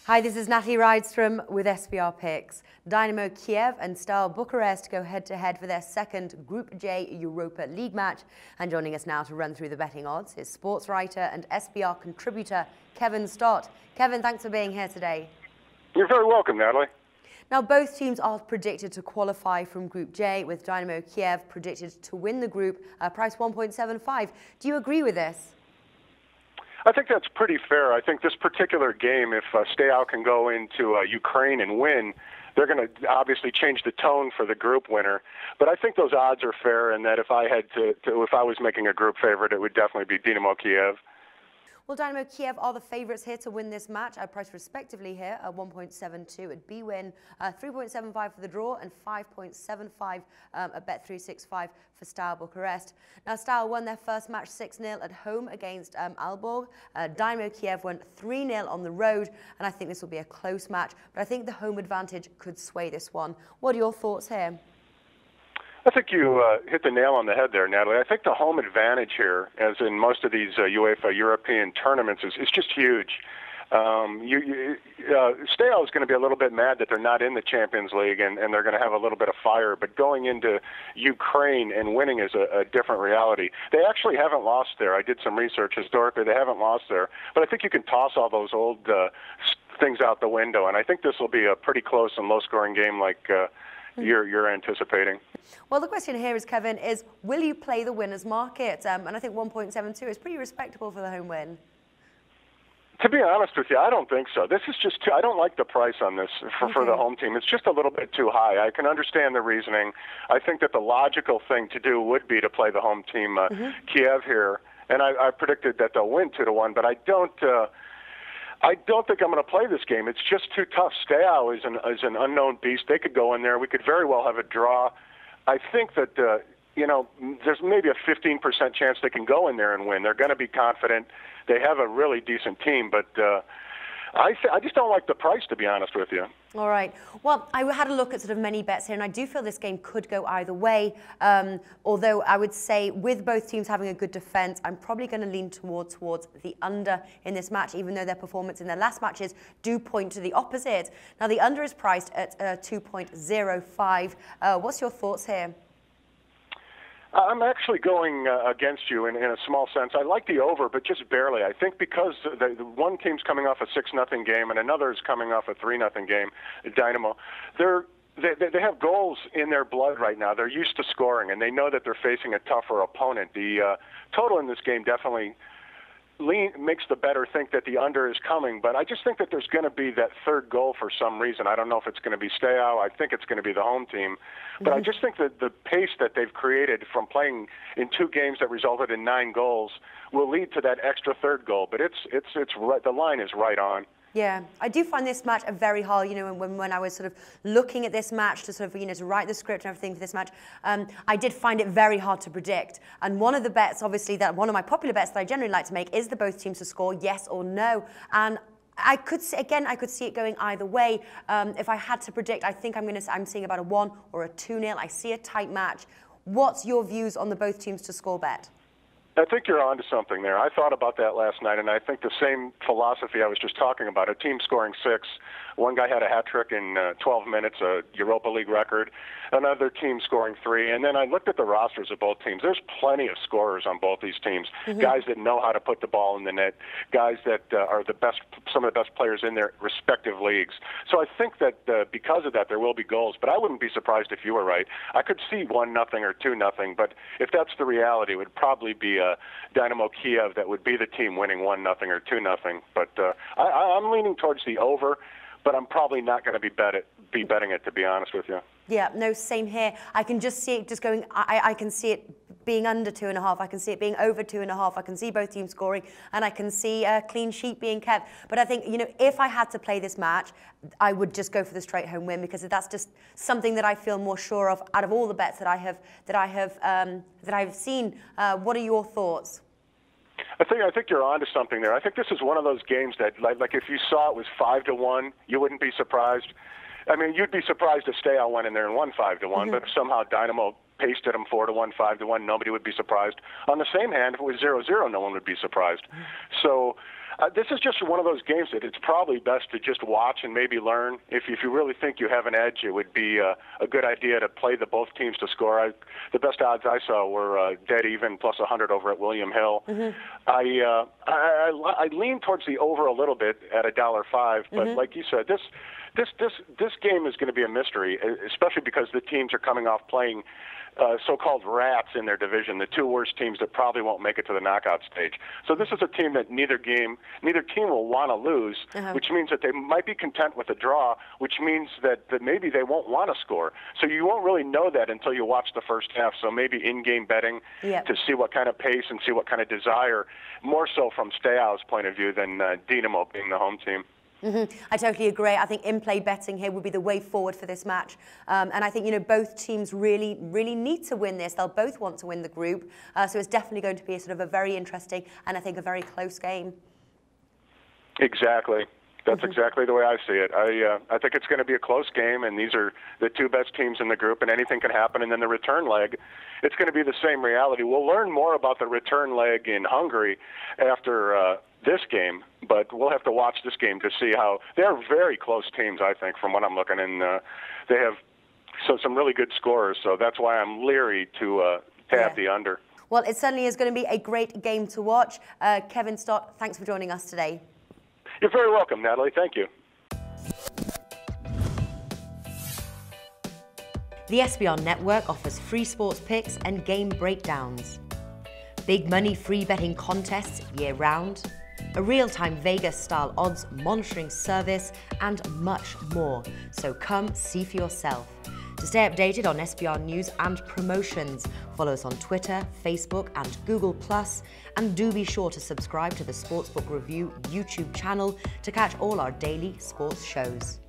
Hi, this is Natalie Rydstrom with SBR Picks. Dynamo Kiev and Steaua Bucharest go head-to-head for their second Group J Europa League match. And joining us now to run through the betting odds is sportswriter and SBR contributor Kevin Stott. Kevin, thanks for being here today. You're very welcome, Natalie. Now, both teams are predicted to qualify from Group J, with Dynamo Kiev predicted to win the group, price 1.75. Do you agree with this? I think that's pretty fair. I think this particular game, if Steaua can go into Ukraine and win, they're going to obviously change the tone for the group winner. But I think those odds are fair, and that if I had if I was making a group favorite, it would definitely be Dynamo Kiev. Well, Dynamo Kiev are the favourites here to win this match, priced respectively here at 1.72 at BWin, 3.75 for the draw, and 5.75 at Bet365 for Steaua Bucharest. Now, Steaua won their first match 6-0 at home against Aalborg. Dynamo Kiev went 3-0 on the road, and I think this will be a close match, but I think the home advantage could sway this one. What are your thoughts here? I think you hit the nail on the head there, Natalie. I think the home advantage here, as in most of these UEFA European tournaments, is just huge. Steaua is going to be a little bit mad that they're not in the Champions League, and they're going to have a little bit of fire. But going into Ukraine and winning is a different reality. They actually haven't lost there. I did some research historically. They haven't lost there. But I think you can toss all those old things out the window, and I think this will be a pretty close and low-scoring game like you're anticipating. Well, the question here is, Kevin, is will you play the winner's market? And I think 1.72 is pretty respectable for the home win. To be honest with you, I don't think so. This is just I don't like the price on this for the home team. It's just a little bit too high. I can understand the reasoning. I think that the logical thing to do would be to play the home team, Kiev here. And I predicted that they'll win 2-1, but I don't think I'm going to play this game. It's just too tough. Steaua is an unknown beast. They could go in there. We could very well have a draw. I think that, there's maybe a 15% chance they can go in there and win. They're going to be confident. They have a really decent team, but I just don't like the price, to be honest with you. All right. Well, I had a look at sort of many bets here, and I do feel this game could go either way. Although I would say with both teams having a good defense, I'm probably going to lean towards the under in this match, even though their performance in their last matches do point to the opposite. Now, the under is priced at 2.05. What's your thoughts here? I'm actually going against you in a small sense. I like the over, but just barely. I think because the one team's coming off a 6-0 game and another is coming off a 3-0 game, Dynamo, they have goals in their blood right now. They're used to scoring, and they know that they're facing a tougher opponent. The total in this game definitely makes the better think that the under is coming, but I just think that there's going to be that third goal for some reason. I don't know if it's going to be Steaua. I think it's going to be the home team. But I just think that the pace that they've created from playing in 2 games that resulted in 9 goals will lead to that extra third goal. But it's right, the line is right on. Yeah, I do find this match a very hard, when I was sort of looking at this match to sort of, to write the script and everything for this match, I did find it very hard to predict. And one of the bets, obviously, one of my popular bets that I generally like to make is the both teams to score, yes or no. And I could see it going either way. If I had to predict, I think I'm seeing about a 1 or a 2-0. I see a tight match. What's your views on the both teams to score bet? I think you're onto something there. I thought about that last night, and I think the same philosophy I was just talking about, a team scoring 6. One guy had a hat trick in 12 minutes, a Europa League record. Another team scoring 3. And then I looked at the rosters of both teams. There's plenty of scorers on both these teams. Guys that know how to put the ball in the net, guys that are some of the best players in their respective leagues. So I think that because of that, there will be goals. But I wouldn't be surprised if you were right. I could see 1-0 or 2-0. But if that's the reality, it would probably be Dynamo Kiev that would be the team winning 1-0 or 2-0. But I'm leaning towards the over, but I'm probably not going to be betting it, to be honest with you. Yeah, no, same here. I can just see it just going, I can see it being under 2.5. I can see it being over 2.5. I can see both teams scoring, and I can see a clean sheet being kept. But I think, if I had to play this match, I would just go for the straight home win, because that's just something that I feel more sure of out of all the bets that I've seen. What are your thoughts? I think you're onto something there. I think this is one of those games that, like if you saw it was 5-1, you wouldn't be surprised. I mean, you'd be surprised if Steaua went in there and won 5-1, but if somehow Dynamo pasted them 4-1, 5-1, nobody would be surprised. On the same hand, if it was 0-0, no one would be surprised. So This is just one of those games that it's probably best to just watch and maybe learn. If you really think you have an edge, it would be a good idea to play both teams to score. The best odds I saw were dead even plus 100 over at William Hill. Mm-hmm. I lean towards the over a little bit at $1.05, but like you said, this game is going to be a mystery, especially because the teams are coming off playing so-called rats in their division, the two worst teams that probably won't make it to the knockout stage. So this is a team that neither team will want to lose, which means that they might be content with a draw, which means that maybe they won't want to score. So you won't really know that until you watch the first half. So maybe in-game betting to see what kind of pace and see what kind of desire, more so from Steaua's point of view than Dynamo being the home team. I totally agree. I think in-play betting here would be the way forward for this match. And I think, both teams really need to win this. They'll both want to win the group. So it's definitely going to be a very interesting and I think a very close game. Exactly. That's exactly the way I see it. I think it's going to be a close game, and these are the two best teams in the group, and anything can happen. And then the return leg, it's going to be the same reality. We'll learn more about the return leg in Hungary after this game, but we'll have to watch this game to see how they're very close teams, I think, from what I'm looking, and they have some really good scorers, so that's why I'm leery to have the under. Well, it certainly is going to be a great game to watch. Kevin Stott, thanks for joining us today. You're very welcome, Natalie. Thank you. The SBR network offers free sports picks and game breakdowns, big money free betting contests year-round, a real-time Vegas-style odds monitoring service, and much more. So come see for yourself. To stay updated on SBR news and promotions, follow us on Twitter, Facebook, and Google+, and do be sure to subscribe to the Sportsbook Review YouTube channel to catch all our daily sports shows.